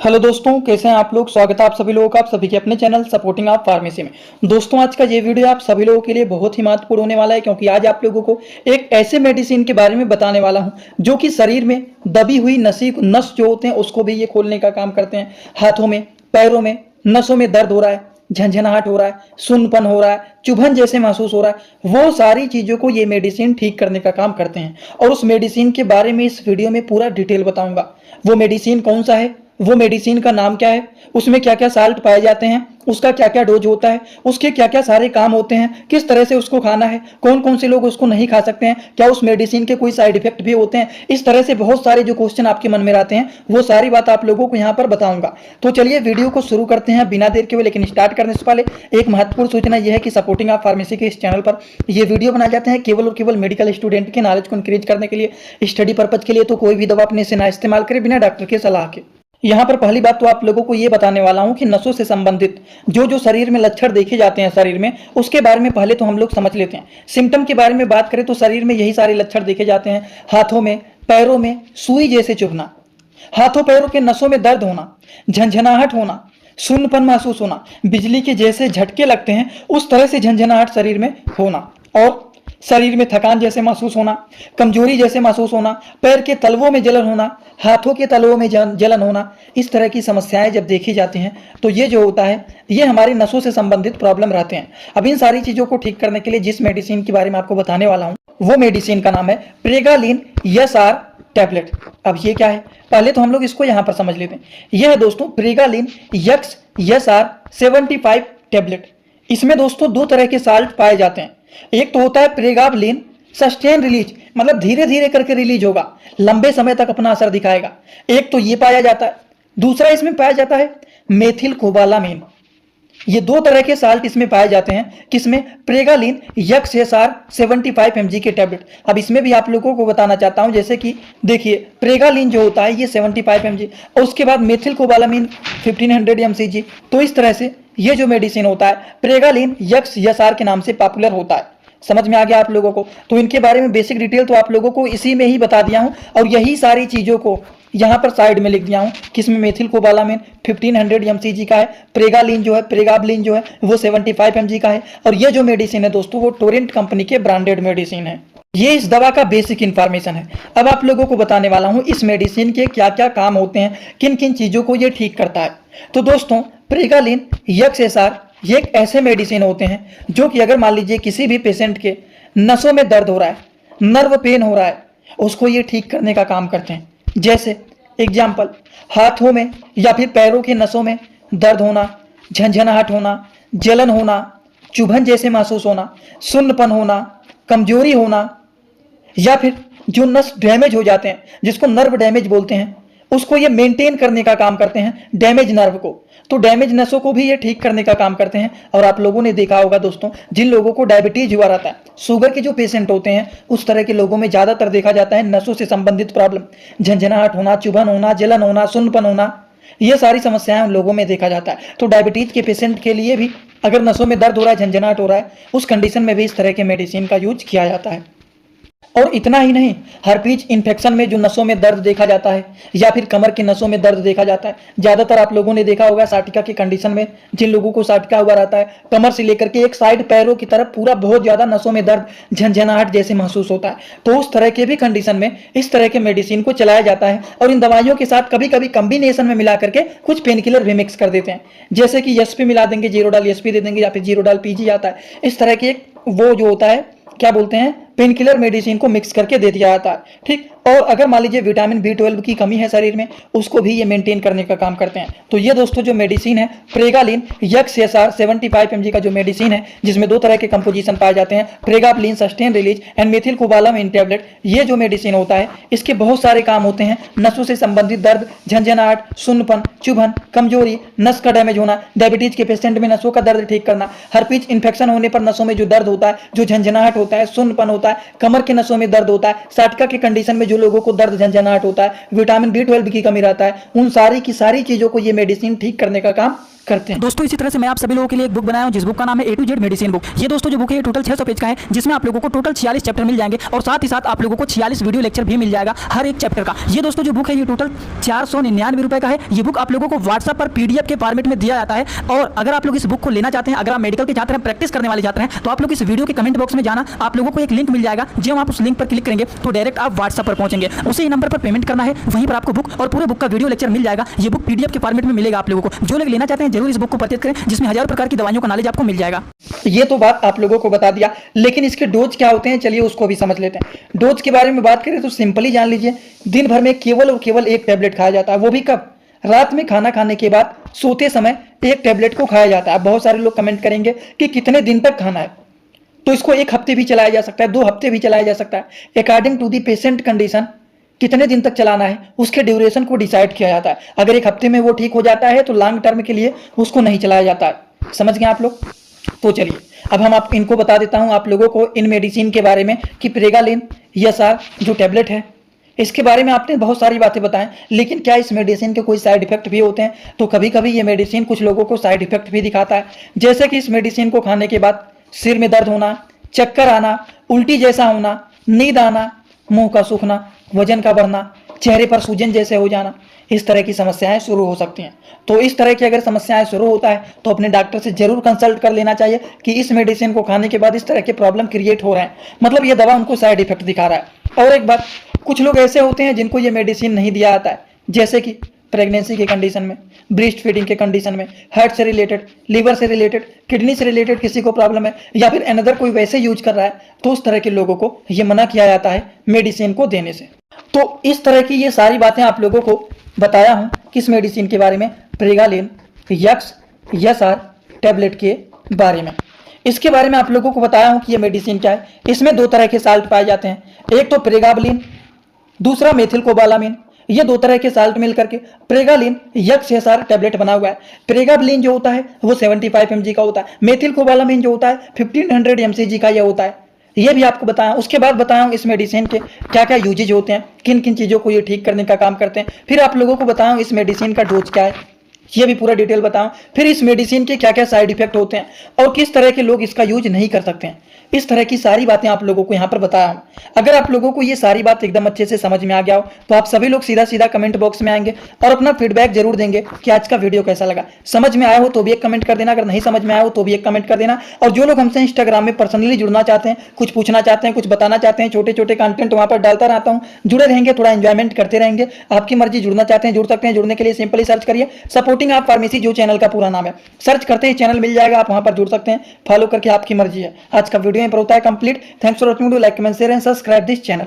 Hello दोस्तों, कैसे हैं आप लोग। स्वागत है आप सभी लोगों का आप सभी के अपने चैनल सपोर्टिंग आप फार्मेसी में। दोस्तों, आज का ये वीडियो आप सभी लोगों के लिए बहुत ही महत्वपूर्ण होने वाला है, क्योंकि आज आप लोगों को एक ऐसे मेडिसिन के बारे में बताने वाला हूं जो कि शरीर में दबी हुई नस जो होते हैं उसको भी ये खोलने का काम करते हैं। हाथों में, पैरों में, नसों में दर्द हो रहा है, झंझनाहट हो रहा है, सुन्नपन हो रहा है, चुभन जैसे महसूस हो रहा है, वो सारी चीजों को ये मेडिसिन ठीक करने का काम करते हैं। और उस मेडिसिन के बारे में इस वीडियो में पूरा डिटेल बताऊंगा। वो मेडिसिन कौन सा है, वो मेडिसिन का नाम क्या है, उसमें क्या क्या साल्ट पाए जाते हैं, उसका क्या क्या डोज होता है, उसके क्या क्या सारे काम होते हैं, किस तरह से उसको खाना है, कौन कौन से लोग उसको नहीं खा सकते हैं, क्या उस मेडिसिन के कोई साइड इफेक्ट भी होते हैं। इस तरह से बहुत सारे जो क्वेश्चन आपके मन में आते हैं वो सारी बात आप लोगों को यहाँ पर बताऊंगा। तो चलिए वीडियो को शुरू करते हैं बिना देर के हुए। लेकिन स्टार्ट करने से पहले एक महत्वपूर्ण सूचना यह है कि सपोर्टिंग आप फार्मेसी के इस चैनल पर ये वीडियो बनाए जाते हैं केवल और केवल मेडिकल स्टूडेंट के नॉलेज को इंक्रीज करने के लिए, स्टडी पर्पज के लिए। तो कोई भी दवा अपने से ना इस्तेमाल करें बिना डॉक्टर के सलाह के। यहाँ पर पहली बात तो आप लोगों को ये बताने वाला हूँ कि नसों से संबंधित जो शरीर में लक्षण देखे जाते हैं शरीर में, उसके बारे में पहले तो हम लोग समझ लेते हैं। सिम्टम के बारे में बात करें तो शरीर में यही सारे लक्षण देखे जाते हैं। हाथों में, पैरों में सुई जैसे चुभना, हाथों पैरों के नसों में दर्द होना, झंझनाहट होना, सुन्नपन महसूस होना, बिजली के जैसे झटके लगते हैं उस तरह से झंझनाहट शरीर में होना, और शरीर में थकान जैसे महसूस होना, कमजोरी जैसे महसूस होना, पैर के तलवों में जलन होना, हाथों के तलवों में जलन होना। इस तरह की समस्याएं जब देखी जाती हैं तो ये जो होता है ये हमारी नसों से संबंधित प्रॉब्लम रहते हैं। अब इन सारी चीजों को ठीक करने के लिए जिस मेडिसिन के बारे में आपको बताने वाला हूं वो मेडिसिन का नाम है प्रेगालिन SR टैबलेट। अब ये क्या है, पहले तो हम लोग इसको यहां पर समझ लेते हैं। यह है दोस्तों प्रेगालिन SR 75 टैबलेट। इसमें दोस्तों दो तरह के साल्ट पाए जाते हैं। एक तो होता है प्रेगाबलिन सस्टेन रिलीज, मतलब धीरे धीरे करके रिलीज होगा, लंबे समय तक अपना असर दिखाएगा। एक तो ये पाया जाता है। दूसरा इसमें पाया जाता है मेथिल कोबालामीन। ये दो तरह के साल्ट इसमें पाए जाते हैं। किसमें? प्रेगालिन SR 75 mg के टैबलेट। अब इसमें भी आप लोगों को बताना चाहता हूं, जैसे कि देखिए प्रेगालिन जो होता है ये 75 mg और उसके बाद मेथिल कोबालामीन 1500 mcg। तो इस तरह से ये जो मेडिसिन होता है प्रेगालिन SR के नाम से पॉपुलर होता है। समझ में आ गया आप लोगों को? तो इनके बारे में बेसिक डिटेल तो आप लोगों को इसी में ही बता दिया हूं, और यही सारी चीजों को यहां पर साइड में लिख दिया हूं कि इसमें मेथिल कोबालामीन 1500 mcg का है, प्रेगाबलिन जो है वो 75 mg का है, और ये जो मेडिसिन है दोस्तों वो टोरेंट कंपनी के ब्रांडेड मेडिसिन है। ये इस दवा का बेसिक इंफॉर्मेशन है। अब आप लोगों को बताने वाला हूं इस मेडिसिन के क्या क्या काम होते हैं, किन किन चीजों को ये ठीक करता है। तो दोस्तों प्रेगालिन SR ये एक ऐसे मेडिसिन होते हैं जो कि अगर मान लीजिए किसी भी पेशेंट के नसों में दर्द हो रहा है, नर्व पेन हो रहा है, उसको ये ठीक करने का काम करते हैं। जैसे एग्जाम्पल, हाथों में या फिर पैरों के नसों में दर्द होना, झंझनाहट होना, जलन होना, चुभन जैसे महसूस होना, सुन्नपन होना, कमजोरी होना, या फिर जो नस डैमेज हो जाते हैं जिसको नर्व डैमेज बोलते हैं, उसको ये मेंटेन करने का काम करते हैं, डैमेज नर्व को। तो डैमेज नसों को भी ये ठीक करने का काम करते हैं। और आप लोगों ने देखा होगा दोस्तों, जिन लोगों को डायबिटीज हुआ रहता है, शुगर के जो पेशेंट होते हैं, उस तरह के लोगों में ज्यादातर देखा जाता है नसों से संबंधित प्रॉब्लम, झंझनाहट होना, चुभन होना, जलन होना, सुन्नपन होना, ये सारी समस्याएं उन लोगों में देखा जाता है। तो डायबिटीज के पेशेंट के लिए भी अगर नसों में दर्द हो रहा है, झंझनाहट हो रहा है, उस कंडीशन में भी इस तरह के मेडिसिन का यूज किया जाता है। और इतना ही नहीं, हर्पीज इन्फेक्शन में जो नसों में दर्द देखा जाता है या फिर कमर की नसों में दर्द देखा जाता है, ज्यादातर आप लोगों ने देखा होगा साटिका की कंडीशन में, जिन लोगों को साटिका हुआ रहता है, कमर से लेकर के एक साइड पैरों की तरफ पूरा बहुत ज्यादा नसों में दर्द, झंझनाहट जैसे महसूस होता है। तो उस तरह के भी कंडीशन में इस तरह के मेडिसिन को चलाया जाता है। और इन दवाइयों के साथ कभी कभी कॉम्बिनेशन में मिला करके कुछ पेन किलर भी मिक्स कर देते हैं, जैसे कि SP मिला देंगे, जीरोडाल SP दे देंगे, या फिर जीरोडाल PG आता है। इस तरह के वो जो होता है क्या बोलते हैं, पेन किलर मेडिसिन को मिक्स करके दे दिया जाता है। ठीक। और अगर मान लीजिए विटामिन B12 की कमी है शरीर में, उसको भी ये मेंटेन करने का काम करते हैं। तो ये दोस्तों जो मेडिसिन है प्रेगालिन SR 75 mg का जो मेडिसिन है, जिसमें दो तरह के कंपोजिशन पाए जाते हैं, pregabalin sustain release and methylcobalamin tablet. ये जो मेडिसिन होता है इसके बहुत सारे काम होते हैं। नसों से संबंधित दर्द, झंझनाहट, सुन्नपन, चुभन, कमजोरी, नस का डैमेज होना, डायबिटीज के पेशेंट में नसों का दर्द ठीक करना, हर्पीज इन्फेक्शन होने पर नसों में जो दर्द होता है, जो झंझनाहट होता है, सुन्नपन होता है, होता है, कमर के नसों में दर्द होता है, साटका के कंडीशन में जो लोगों को दर्द झंझनाहट होता है, विटामिन B12 की कमी रहता है, उन सारी की सारी चीजों को ये मेडिसिन ठीक करने का काम करते हैं। दोस्तों इसी तरह से मैं आप सभी लोगों के लिए एक बुक बनाया हूं जिस बुक का नाम है A to Z medicine book. ये दोस्तों जो बुक है ये टोटल 600 पेज का है, जिसमें आप लोगों को टोटल 46 चैप्टर मिल जाएंगे और साथ ही साथ आप लोगों को 46 वीडियो लेक्चर भी मिल जाएगा हर एक चैप्टर का। ये दोस्तों जो बुक है ये टोटल 499 रुपए का है। ये बुक आप लोगों को व्हाट्सएप पर PDF के फॉर्मेट में दिया जाता है। और अगर आप लोग इस बुक को लेना चाहते हैं, अगर आप मेडिकल के छात्र हैं, प्रैक्टिस करने वाले छात्र हैं, तो आप लोग इस वीडियो के कमेंट बॉक्स में जाना, आप लोगों को एक लिंक मिल जाएगा। जब आप उस लिंक पर क्लिक करेंगे तो डायरेक्ट आप व्हाट्सएप पर पहुंचेंगे, उसी नंबर पर पेमेंट करना है, वहीं पर आपको बुक और पूरे बुक का वीडियो लेक्चर मिल जाएगा। ये बुक PDF के फॉर्मेट में मिलेगा आप लोगों को। जो लोग लेना चाहते हैं जरूर इस बुक को परचेज करें, जिसमें हजारों प्रकार की दवाइयों का नॉलेज आपको मिल जाएगा। ये तो बात आप लोगों को बता दिया, लेकिन इसके डोज क्या होते हैं चलिए उसको भी समझ लेते हैं। डोज के बारे में बात करें तो सिंपली जान लीजिए, दिन भर में केवल और केवल एक टैबलेट खाया जाता है, वो भी कब? रात में खाना खाने के बाद सोते समय एक टैबलेट को खाया जाता है। बहुत सारे लोग कमेंट करेंगे कि कितने दिन तक खाना है, तो इसको 1 हफ्ते भी चलाया जा सकता है, 2 हफ्ते भी चलाया जा सकता है। According to the patient condition कितने दिन तक चलाना है उसके ड्यूरेशन को डिसाइड किया जाता है। अगर 1 हफ्ते में वो ठीक हो जाता है तो लॉन्ग टर्म के लिए उसको नहीं चलाया जाता है। समझ गए आप लोग? तो चलिए अब हम आप इनको बता देता हूं आप लोगों को इन मेडिसिन के बारे में कि प्रेगालिन ESR जो टैबलेट है इसके बारे में आपने बहुत सारी बातें बताएं, लेकिन क्या इस मेडिसिन के कोई साइड इफेक्ट भी होते हैं? तो कभी कभी ये मेडिसिन कुछ लोगों को साइड इफेक्ट भी दिखाता है, जैसे कि इस मेडिसिन को खाने के बाद सिर में दर्द होना, चक्कर आना, उल्टी जैसा होना, नींद आना, मुंह का सूखना, वजन का बढ़ना, चेहरे पर सूजन जैसे हो जाना, इस तरह की समस्याएं शुरू हो सकती हैं। तो इस तरह की अगर समस्याएं शुरू होता है तो अपने डॉक्टर से जरूर कंसल्ट कर लेना चाहिए कि इस मेडिसिन को खाने के बाद इस तरह के प्रॉब्लम क्रिएट हो रहे हैं, मतलब ये दवा उनको साइड इफेक्ट दिखा रहा है। और एक बात, कुछ लोग ऐसे होते हैं जिनको ये मेडिसिन नहीं दिया जाता है, जैसे कि प्रेगनेंसी के कंडीशन में, ब्रेस्ट फीडिंग के कंडीशन में, हार्ट से रिलेटेड, लीवर से रिलेटेड, किडनी से रिलेटेड किसी को प्रॉब्लम है, या फिर अनदर कोई वैसे यूज कर रहा है, तो उस तरह के लोगों को ये मना किया जाता है मेडिसिन को देने से। तो इस तरह की ये सारी बातें आप लोगों को बताया हूं किस मेडिसिन के बारे में, प्रेगालिन ESR टैबलेट के बारे में। इसके बारे में आप लोगों को बताया हूं कि ये मेडिसिन क्या है। इसमें 2 तरह के साल्ट पाए जाते हैं, एक तो प्रेगाबलिन, दूसरा मेथिलकोबालामिन। ये 2 तरह के साल्ट मिलकर के प्रेगालिन ESR टैबलेट बना हुआ है। प्रेगाबलिन जो होता है वो 75 mg का होता है, मेथिलकोबालामिन जो होता है 1500 mcg का ये होता है। ये भी आपको बताया। उसके बाद बताया इस मेडिसिन के क्या क्या यूजेज होते हैं, किन किन चीज़ों को ये ठीक करने का काम करते हैं। फिर आप लोगों को बताया इस मेडिसिन का डोज क्या है, ये भी पूरा डिटेल बताऊं। फिर इस मेडिसिन के क्या क्या साइड इफेक्ट होते हैं और किस तरह के लोग इसका यूज नहीं कर सकते हैं। इस तरह की सारी बातें आप लोगों को यहाँ पर बताया हूं। अगर आप लोगों को ये सारी बात एकदम अच्छे से समझ में आ गया हो तो आप सभी लोग सीधा सीधा कमेंट बॉक्स में आएंगे और अपना फीडबैक जरूर देंगे कि आज का वीडियो कैसा लगा। समझ में आया हो तो भी एक कमेंट कर देना, अगर नहीं समझ में आया हो तो भी एक कमेंट कर देना। और जो लोग हमसे इंस्टाग्राम में पर्सनली जुड़ना चाहते हैं, कुछ पूछना चाहते हैं, कुछ बताना चाहते हैं, छोटे छोटे कंटेंट वहां पर डालता रहता हूँ, जुड़े रहेंगे, थोड़ा एंजॉयमेंट करते रहेंगे। आपकी मर्जी, जुड़ना चाहते हैं जुड़ सकते हैं। जुड़ने के लिए सिंपली सर्च करिए सपोर्टिंग आप फार्मेसी, जो चैनल का पूरा नाम है, सर्च करते ही चैनल मिल जाएगा, आप वहां पर जुड़ सकते हैं। फॉलो करके आपकी मर्जी है। आज का वीडियो यहीं पर होता है complete. Thanks for watching, do like, comment, share and subscribe this channel.